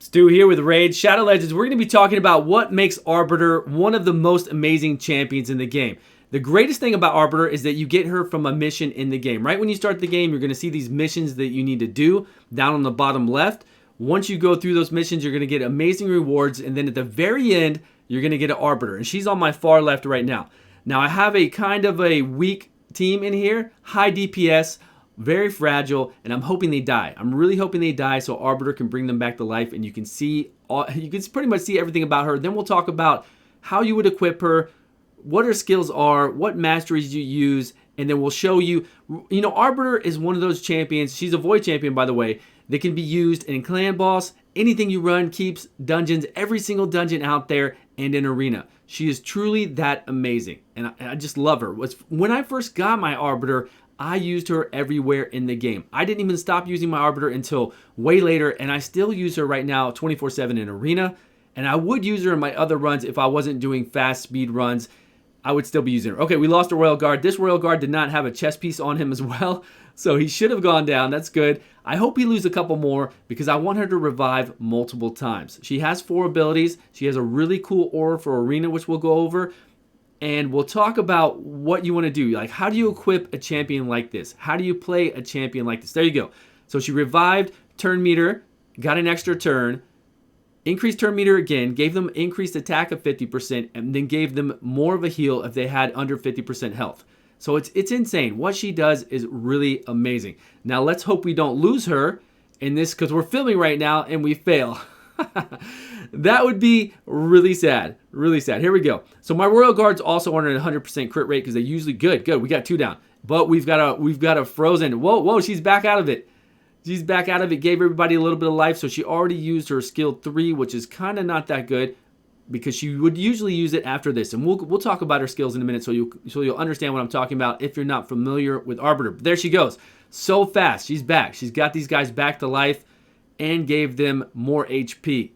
Stu here with Raid Shadow Legends. We're going to be talking about what makes Arbiter one of the most amazing champions in the game. The greatest thing about Arbiter is that you get her from a mission in the game. Right when you start the game, you're going to see these missions that you need to do down on the bottom left. Once you go through those missions, you're going to get amazing rewards, and then at the very end, you're going to get an Arbiter, and she's on my far left right now. Now, I have a kind of a weak team in here, high DPS, very fragile, and I'm hoping they die. I'm really hoping they die so Arbiter can bring them back to life, and you can pretty much see everything about her. Then we'll talk about how you would equip her, what her skills are, what masteries you use, and then we'll show you. You know, Arbiter is one of those champions. She's a void champion, by the way, that can be used in clan boss, anything you run, keeps, dungeons, every single dungeon out there, and in arena. She is truly that amazing, and I just love her. When I first got my Arbiter, I used her everywhere in the game. I didn't even stop using my Arbiter until way later, and I still use her right now 24/7 in arena, and I would use her in my other runs if I wasn't doing fast speed runs. I would still be using her. Okay, we lost a Royal Guard. This Royal Guard did not have a chest piece on him as well, so he should have gone down. That's good. I hope he loses a couple more because I want her to revive multiple times. She has 4 abilities. She has a really cool aura for arena, which we'll go over. And we'll talk about what you want to do. Like, how do you equip a champion like this? How do you play a champion like this? There you go. So she revived turn meter, got an extra turn, increased turn meter again, gave them increased attack of 50%, and then gave them more of a heal if they had under 50% health. So it's insane. What she does is really amazing. Now, let's hope we don't lose her in this because we're filming right now and we fail. That would be really sad. Really sad. Here we go. So my Royal Guards also earn a 100% crit rate because they usually good. We got 2 down. But we've got a frozen. Whoa, she's back out of it. She's back out of it. Gave everybody a little bit of life. So she already used her skill 3, which is kind of not that good because she would usually use it after this. And we'll talk about her skills in a minute so you'll understand what I'm talking about if you're not familiar with Arbiter. But there she goes. So fast. She's back. She's got these guys back to life and gave them more HP.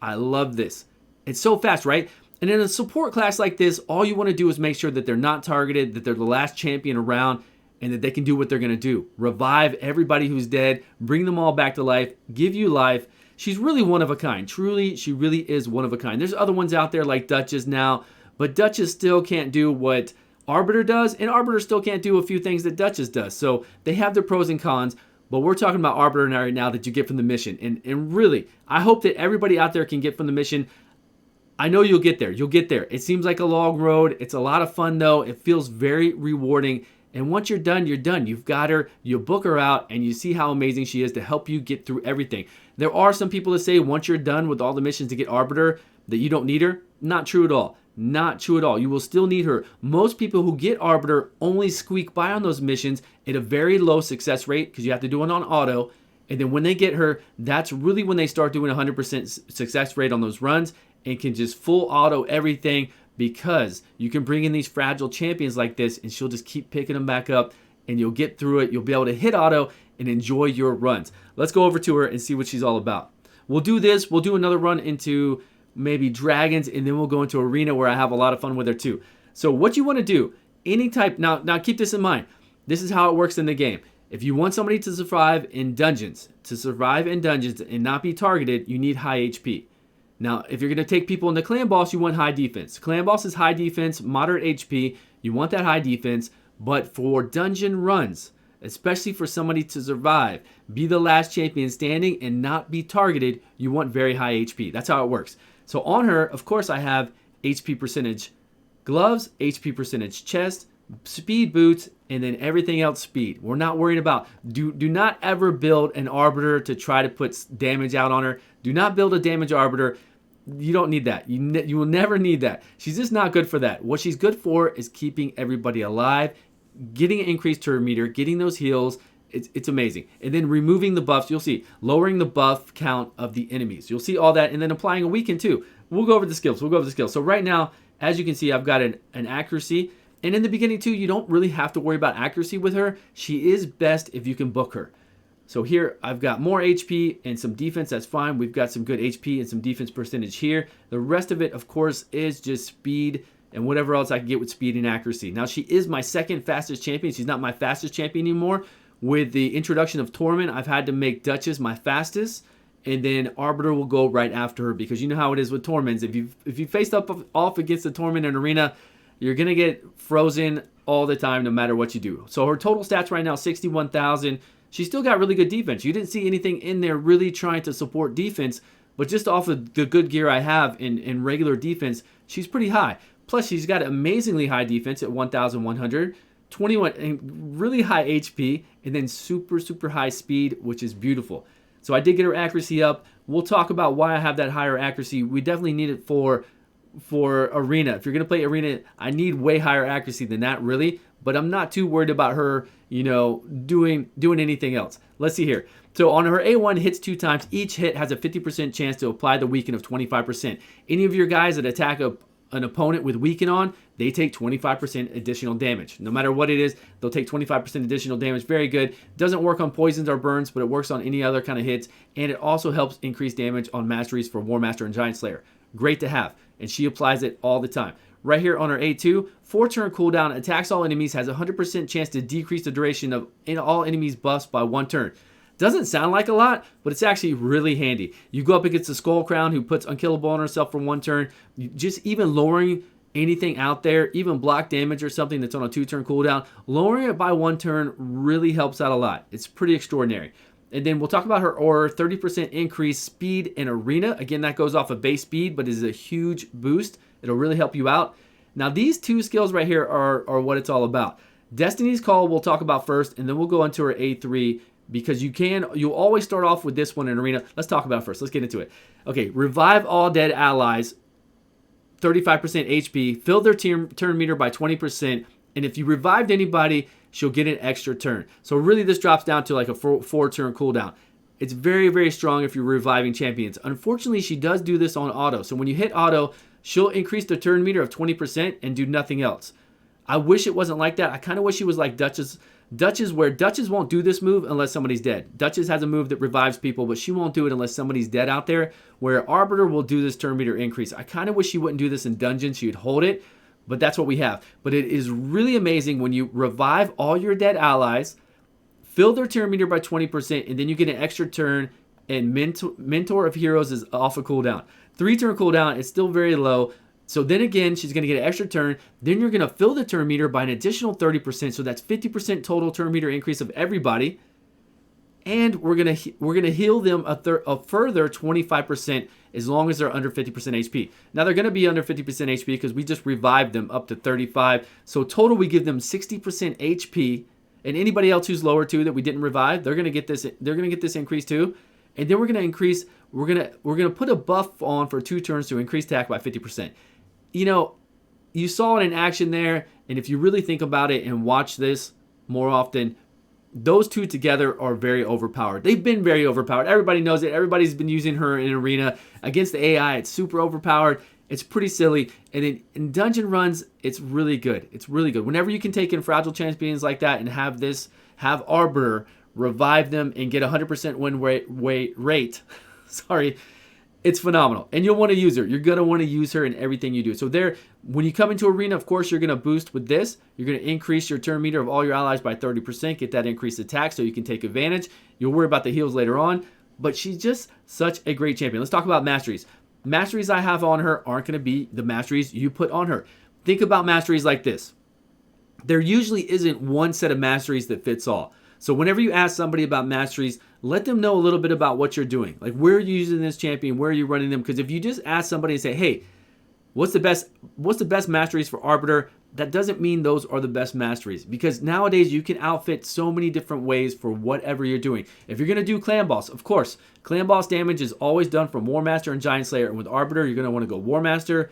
I love this. It's so fast, right? And in a support class like this, all you want to do is make sure that they're not targeted, that they're the last champion around, and that they can do what they're going to do. Revive everybody who's dead, bring them all back to life, give you life. She's really one of a kind. Truly, she really is one of a kind. There's other ones out there like Duchess now, but Duchess still can't do what Arbiter does, and Arbiter still can't do a few things that Duchess does. So they have their pros and cons. But we're talking about Arbiter right now that you get from the mission. And really, I hope that everybody out there can get from the mission. I know you'll get there. You'll get there. It seems like a long road. It's a lot of fun, though. It feels very rewarding. And once you're done, you're done. You've got her. You book her out, and you see how amazing she is to help you get through everything. There are some people that say once you're done with all the missions to get Arbiter that you don't need her. Not true at all. Not true at all. You will still need her. Most people who get Arbiter only squeak by on those missions at a very low success rate because you have to do it on auto. And then when they get her, that's really when they start doing 100% success rate on those runs and can just full auto everything because you can bring in these fragile champions like this and she'll just keep picking them back up and you'll get through it. You'll be able to hit auto and enjoy your runs. Let's go over to her and see what she's all about. We'll do this. We'll do another run into maybe dragons, and then we'll go into arena where I have a lot of fun with her too. So what you want to do, any type, now keep this in mind. This is how it works in the game. If you want somebody to survive in dungeons and not be targeted, you need high HP. Now, if you're going to take people into clan boss, you want high defense. Clan boss is high defense, moderate HP. You want that high defense, but for dungeon runs, especially for somebody to survive, be the last champion standing and not be targeted, you want very high HP. That's how it works. So on her, of course, I have HP percentage gloves, HP percentage chest, speed boots, and then everything else speed. We're not worried about, do not ever build an Arbiter to try to put damage out on her. Do not build a damage Arbiter. You don't need that. You will never need that. She's just not good for that. What she's good for is keeping everybody alive, getting an increased turn meter, getting those heals. It's amazing. And then removing the buffs, you'll see, lowering the buff count of the enemies. You'll see all that, and then applying a weaken too. We'll go over the skills. So right now, as you can see, I've got an accuracy. And in the beginning too, you don't really have to worry about accuracy with her. She is best if you can book her. So here, I've got more HP and some defense. That's fine. We've got some good HP and some defense percentage here. The rest of it, of course, is just speed and whatever else I can get with speed and accuracy. Now, she is my second fastest champion. She's not my fastest champion anymore. With the introduction of Torment, I've had to make Duchess my fastest. and then Arbiter will go right after her, because you know how it is with Torments. If you faced off against the Torment in Arena, you're going to get frozen all the time no matter what you do. So her total stats right now, 61,000. She still got really good defense. You didn't see anything in there really trying to support defense, but just off of the good gear I have in regular defense, she's pretty high. Plus, she's got amazingly high defense at 1,100, 21, and really high HP, and then super, super high speed, which is beautiful. So I did get her accuracy up. We'll talk about why I have that higher accuracy. We definitely need it for Arena. If you're going to play Arena, I need way higher accuracy than that, really. But I'm not too worried about her, doing anything else. Let's see here. So on her A1, hits 2 times. Each hit has a 50% chance to apply the weaken of 25%. Any of your guys that attack an opponent with weaken on, they take 25% additional damage. No matter what it is, they'll take 25% additional damage. Very good. Doesn't work on poisons or burns, but it works on any other kind of hits. And it also helps increase damage on masteries for War Master and Giant Slayer. Great to have. And she applies it all the time. Right here on her A2, 4-turn cooldown, attacks all enemies, has a 100% chance to decrease the duration of all enemies' buffs by 1 turn. Doesn't sound like a lot, but it's actually really handy. You go up against the Skull Crown, who puts unkillable on herself for 1 turn. Just even lowering anything out there, even block damage or something that's on a 2-turn cooldown, lowering it by 1 turn really helps out a lot. It's pretty extraordinary. And then we'll talk about her aura, 30% increase speed in Arena. Again, that goes off of base speed, but is a huge boost. It'll really help you out. Now, these 2 skills right here are what it's all about. Destiny's Call we'll talk about first, and then we'll go into her A3, because you'll always start off with this one in Arena. Let's talk about it first. Let's get into it. Okay, revive all dead allies, 35% HP, fill their turn meter by 20%, and if you revived anybody, she'll get an extra turn. So really this drops down to like a 4-turn cooldown. It's very, very strong if you're reviving champions. Unfortunately, she does do this on auto. So when you hit auto, she'll increase the turn meter of 20% and do nothing else. I wish it wasn't like that. I kind of wish she was like Duchess, where Duchess won't do this move unless somebody's dead. Duchess has a move that revives people, but she won't do it unless somebody's dead out there, where Arbiter will do this turn meter increase. I kind of wish she wouldn't do this in dungeons. She'd hold it, but that's what we have. But it is really amazing when you revive all your dead allies, fill their turn meter by 20%, and then you get an extra turn, and Mentor of Heroes is off a cooldown. 3-turn cooldown, it's still very low. So then again, she's going to get an extra turn. Then you're going to fill the turn meter by an additional 30%. So that's 50% total turn meter increase of everybody. And we're going to heal them a further 25% as long as they're under 50% HP. Now they're going to be under 50% HP because we just revived them up to 35. So total we give them 60% HP. And anybody else who's lower too that we didn't revive, they're going to get this. They're going to get this increase too. And then we're going to increase. We're gonna put a buff on for 2 turns to increase attack by 50%. You saw it in action there, and if you really think about it and watch this more often, those 2 together are very overpowered. They've been very overpowered. Everybody knows it. Everybody's been using her in Arena. Against the AI, it's super overpowered. It's pretty silly. And in dungeon runs, it's really good. It's really good. Whenever you can take in fragile champions like that and have Arbiter revive them and get 100% win rate, sorry, it's phenomenal. And you'll want to use her. You're going to want to use her in everything you do. So when you come into Arena, of course, you're going to boost with this. You're going to increase your turn meter of all your allies by 30%, get that increased attack so you can take advantage. You'll worry about the heals later on, but she's just such a great champion. Let's talk about masteries. Masteries I have on her aren't going to be the masteries you put on her. Think about masteries like this. There usually isn't one set of masteries that fits all. So whenever you ask somebody about masteries, let them know a little bit about what you're doing. Like, where are you using this champion? Where are you running them? Because if you just ask somebody and say, hey, what's the best masteries for Arbiter? That doesn't mean those are the best masteries. Because nowadays you can outfit so many different ways for whatever you're doing. If you're going to do clan boss, of course, clan boss damage is always done from War Master and Giant Slayer. And with Arbiter, you're going to want to go War Master.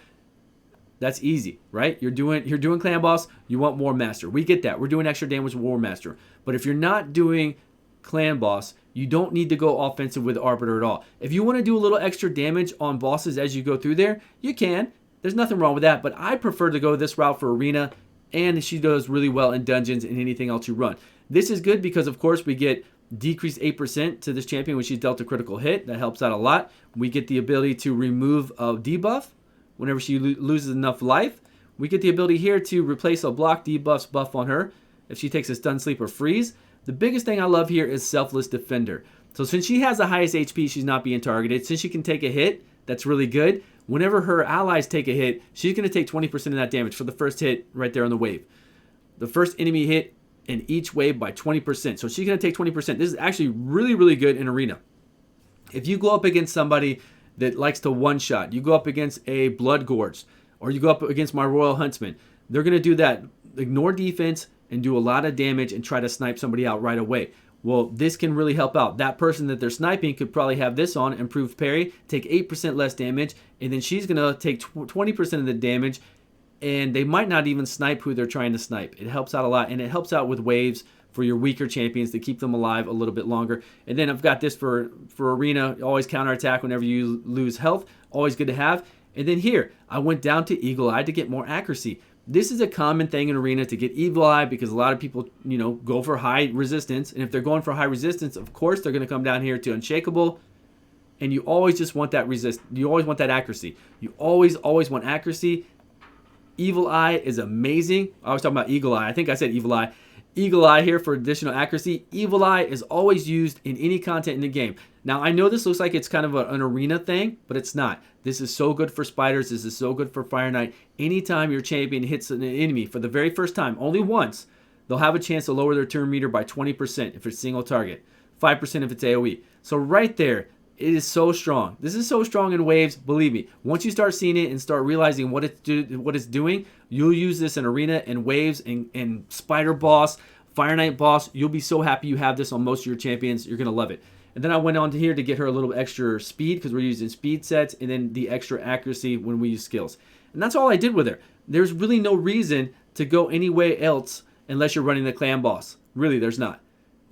That's easy, right? You're doing clan boss, you want War Master. We get that. We're doing extra damage with War Master. But if you're not doing clan boss, you don't need to go offensive with Arbiter at all. If you want to do a little extra damage on bosses as you go through there, you can. There's nothing wrong with that, but I prefer to go this route for Arena, and she does really well in dungeons and anything else you run. This is good because, of course, we get decreased 8% to this champion when she's dealt a critical hit. That helps out a lot. We get the ability to remove a debuff whenever she loses enough life. We get the ability here to replace a block debuffs buff on her if she takes a stun, sleep, or freeze. The biggest thing I love here is Selfless Defender. So since she has the highest HP, she's not being targeted. Since she can take a hit, that's really good. Whenever her allies take a hit, she's going to take 20% of that damage for the first hit right there on the wave. The first enemy hit in each wave by 20%. So she's going to take 20%. This is actually really, really good in Arena. If you go up against somebody that likes to one-shot, you go up against a Blood Gorge, or you go up against my Royal Huntsman, they're going to do that. Ignore defense and do a lot of damage and try to snipe somebody out right away. Well, this can really help out. That person that they're sniping could probably have this on, improved parry, take 8% less damage, and then she's going to take 20% of the damage, and they might not even snipe who they're trying to snipe. It helps out a lot, and it helps out with waves for your weaker champions to keep them alive a little bit longer. And then I've got this for Arena, always counterattack whenever you lose health, always good to have. And then here, I went down to Eagle Eye to get more accuracy. This is a common thing in Arena to get Eagle Eye because a lot of people, go for high resistance. And if they're going for high resistance, of course, they're going to come down here to Unshakable. And you always just want that you always want that accuracy. You always want accuracy. Evil Eye is amazing. I was talking about Eagle Eye. I think I said Evil Eye. Eagle Eye here for additional accuracy. Evil Eye is always used in any content in the game. Now, I know this looks like it's kind of an Arena thing, but it's not. This is so good for Spiders. This is so good for Fire Knight. Anytime your champion hits an enemy for the very first time, only once, they'll have a chance to lower their turn meter by 20% if it's single target, 5% if it's AoE. So right there, it is so strong. This is so strong in waves, believe me. Once you start seeing it and start realizing what it's doing, you'll use this in Arena and waves and Spider boss, Fire Knight boss. You'll be so happy you have this on most of your champions. You're going to love it. And then I went on to here to get her a little extra speed because we're using speed sets, and then the extra accuracy when we use skills. And that's all I did with her. There's really no reason to go anywhere else unless you're running the clan boss. Really, there's not.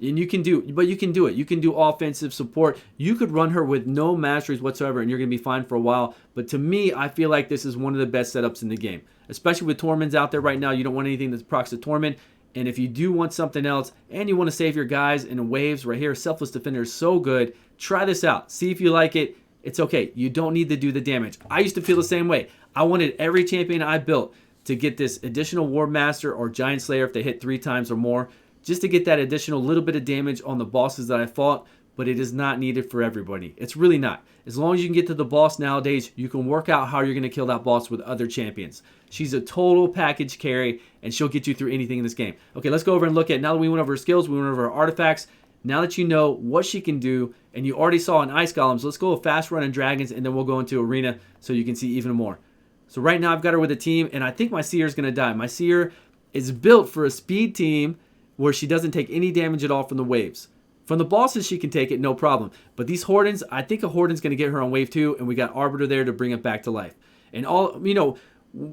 And you can do it. You can do offensive support. You could run her with no masteries whatsoever, and you're going to be fine for a while. But to me, I feel like this is one of the best setups in the game. Especially with Torments out there right now. You don't want anything that procs to Torment. And if you do want something else, and you want to save your guys in waves right here, Selfless Defender is so good. Try this out. See if you like it. It's okay. You don't need to do the damage. I used to feel the same way. I wanted every champion I built to get this additional War Master or Giant Slayer if they hit 3 times or more, just to get that additional little bit of damage on the bosses that I fought, but it is not needed for everybody. It's really not. As long as you can get to the boss nowadays, you can work out how you're going to kill that boss with other champions. She's a total package carry, and she'll get you through anything in this game. Okay, let's go over and look at, now that we went over her skills, we went over her artifacts, now that you know what she can do, and you already saw in Ice Golems, let's go fast run on Dragons, and then we'll go into Arena so you can see even more. So right now I've got her with a team, and I think my Seer is going to die. My Seer is built for a speed team where she doesn't take any damage at all from the waves. From the bosses, she can take it, no problem. But these Hordens, I think a Horden's going to get her on wave 2, and we got Arbiter there to bring it back to life. And all,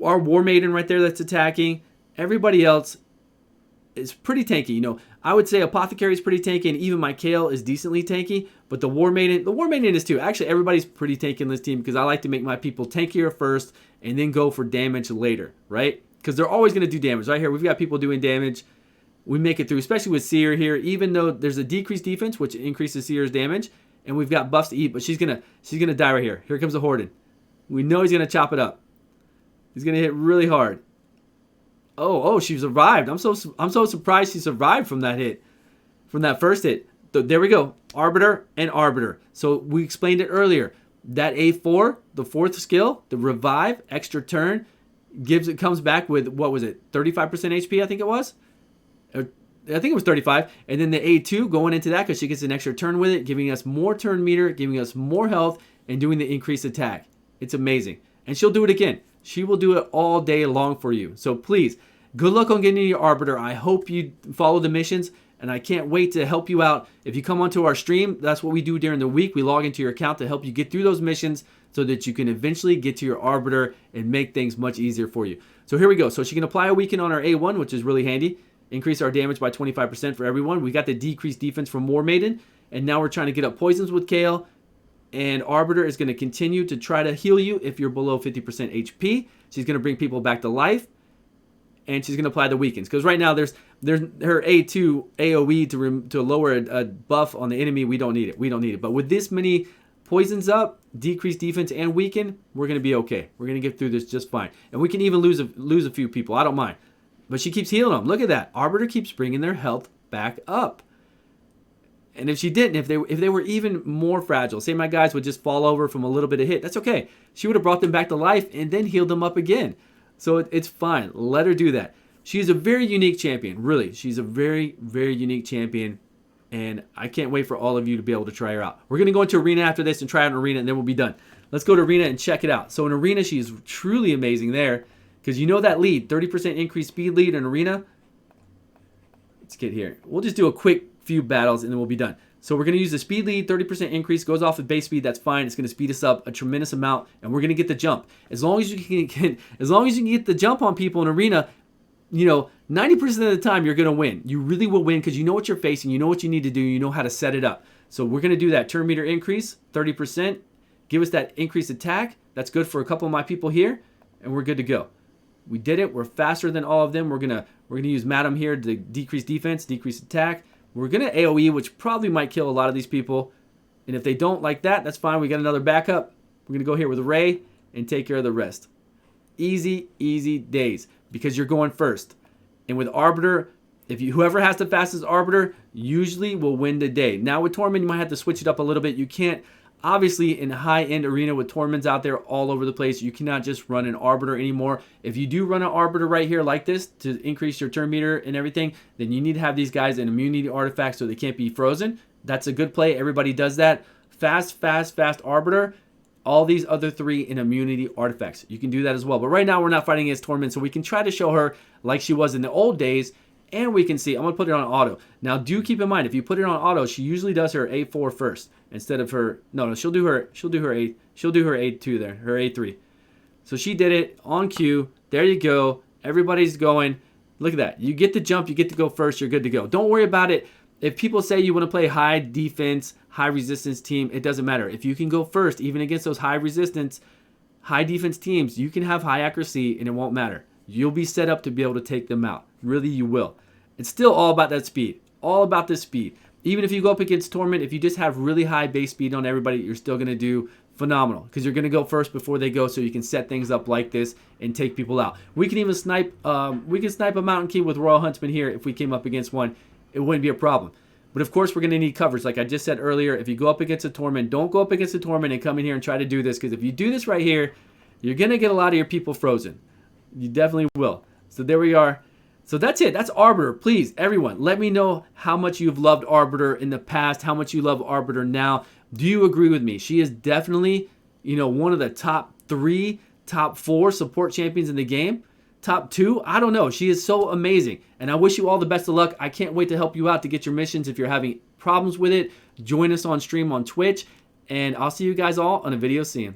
our War Maiden right there that's attacking, everybody else is pretty tanky. I would say Apothecary is pretty tanky, and even my Kale is decently tanky. But the War Maiden is too. Actually, everybody's pretty tanky in this team because I like to make my people tankier first and then go for damage later, right? Because they're always going to do damage. Right here, we've got people doing damage. We make it through, especially with Seer here, even though there's a decreased defense, which increases Seer's damage, and we've got buffs to eat, but she's gonna die right here. Here comes the Horden. We know he's gonna chop it up. He's gonna hit really hard. Oh, she survived. I'm so surprised she survived from that hit, from that first hit. There we go, Arbiter and Arbiter. So we explained it earlier. That A4, the 4th skill, the revive, extra turn, comes back with, what was it, 35% HP, I think it was? I think it was 35. And then the A2 going into that because she gets an extra turn with it, giving us more turn meter, giving us more health, and doing the increased attack. It's amazing. And she'll do it again. She will do it all day long for you. So please, good luck on getting your Arbiter. I hope you follow the missions, and I can't wait to help you out. If you come onto our stream, that's what we do during the week. We log into your account to help you get through those missions so that you can eventually get to your Arbiter and make things much easier for you. So here we go. So she can apply a weaken on our A1, which is really handy. Increase our damage by 25% for everyone. We got the decreased defense from War Maiden. And now we're trying to get up poisons with Kale. And Arbiter is going to continue to try to heal you if you're below 50% HP. She's going to bring people back to life. And she's going to apply the weakens. Because right now there's her A2 AoE to lower a buff on the enemy. We don't need it. But with this many poisons up, decreased defense, and weaken, we're going to be okay. We're going to get through this just fine. And we can even lose a few people. I don't mind. But she keeps healing them. Look at that. Arbiter keeps bringing their health back up. And if she didn't, if they were even more fragile, say my guys would just fall over from a little bit of hit, that's okay. She would have brought them back to life and then healed them up again. So it's fine. Let her do that. She's a very unique champion, really. She's a very, very unique champion, and I can't wait for all of you to be able to try her out. We're going to go into Arena after this and try out an Arena, and then we'll be done. Let's go to Arena and check it out. So in Arena, she's truly amazing there, because you know that lead, 30% increased speed lead in Arena. Let's get here. We'll just do a quick few battles, and then we'll be done. So we're going to use the speed lead, 30% increase, goes off of base speed, that's fine. It's going to speed us up a tremendous amount, and we're going to get the jump. As long as you can get the jump on people in Arena, you know, 90% of the time you're going to win. You really will win because you know what you're facing, you know what you need to do, you know how to set it up. So we're going to do that turn meter increase, 30%. Give us that increased attack. That's good for a couple of my people here, and we're good to go. We did it. We're faster than all of them. We're gonna use Madam here to decrease defense, decrease attack. We're gonna AoE, which probably might kill a lot of these people. And if they don't like that, that's fine. We got another backup. We're gonna go here with Ray and take care of the rest. Easy, easy days because you're going first. And with Arbiter, whoever has the fastest Arbiter usually will win the day. Now with Tormund, you might have to switch it up a little bit. You can't. Obviously, in high-end Arena with Torments out there all over the place, you cannot just run an Arbiter anymore. If you do run an Arbiter right here like this to increase your turn meter and everything, then you need to have these guys in immunity artifacts so they can't be frozen. That's a good play. Everybody does that. Fast Arbiter. All these other three in immunity artifacts. You can do that as well. But right now, we're not fighting against Torment, so we can try to show her like she was in the old days. And we can see, I'm going to put it on auto. Now, do keep in mind, if you put it on auto, she usually does her A4 first instead of her, no, she'll do her A2 there, her A3. So she did it on cue. There you go. Everybody's going. Look at that. You get the jump. You get to go first. You're good to go. Don't worry about it. If people say you want to play high defense, high resistance team, it doesn't matter. If you can go first, even against those high resistance, high defense teams, you can have high accuracy and it won't matter. You'll be set up to be able to take them out. Really, you will. It's still all about that speed. All about the speed. Even if you go up against Torment, if you just have really high base speed on everybody, you're still going to do phenomenal. Because you're going to go first before they go, so you can set things up like this and take people out. We can even snipe a Mountain King with Royal Huntsman here if we came up against one. It wouldn't be a problem. But of course, we're going to need covers. Like I just said earlier, if you go up against a Torment, don't go up against a Torment and come in here and try to do this. Because if you do this right here, you're going to get a lot of your people frozen. You definitely will. So there we are. So that's it. That's Arbiter. Please, everyone, let me know how much you've loved Arbiter in the past, how much you love Arbiter now. Do you agree with me? She is definitely, one of the top 3, top 4 support champions in the game. Top 2, I don't know. She is so amazing. And I wish you all the best of luck. I can't wait to help you out to get your missions. If you're having problems with it, join us on stream on Twitch. And I'll see you guys all on a video soon.